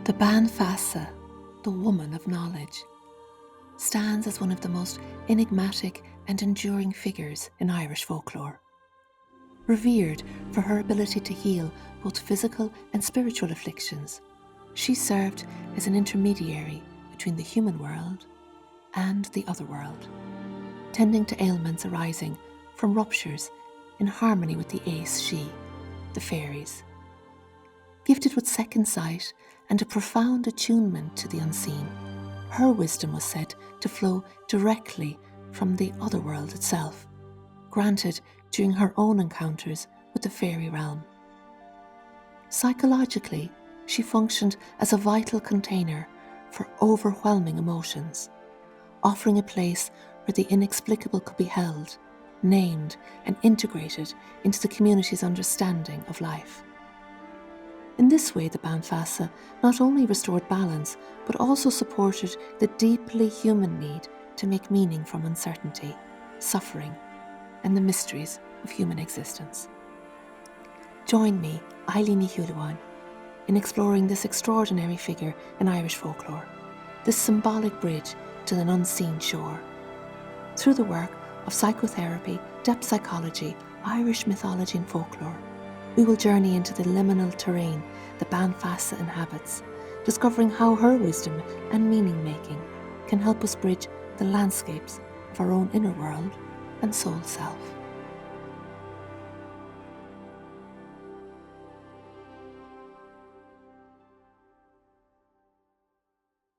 The Bean Feasa, the woman of knowledge, stands as one of the most enigmatic and enduring figures in Irish folklore. Revered for her ability to heal both physical and spiritual afflictions, she served as an intermediary between the human world and the otherworld, tending to ailments arising from ruptures in harmony with the Aos Sí, the faeries. Gifted with second sight and a profound attunement to the unseen, her wisdom was said to flow directly from the Otherworld itself, granted during her own encounters with the fairy realm. Psychologically, she functioned as a vital container for overwhelming emotions, offering a place where the inexplicable could be held, named, and integrated into the community's understanding of life. In this way, the Bean Feasa not only restored balance, but also supported the deeply human need to make meaning from uncertainty, suffering, and the mysteries of human existence. Join me, Eileen Ní Shuilleabháin, in exploring this extraordinary figure in Irish folklore, this symbolic bridge to an unseen shore. Through the work of psychotherapy, depth psychology, Irish mythology and folklore, we will journey into the liminal terrain the Bean Feasa inhabits, discovering how her wisdom and meaning-making can help us bridge the landscapes of our own inner world and soul self.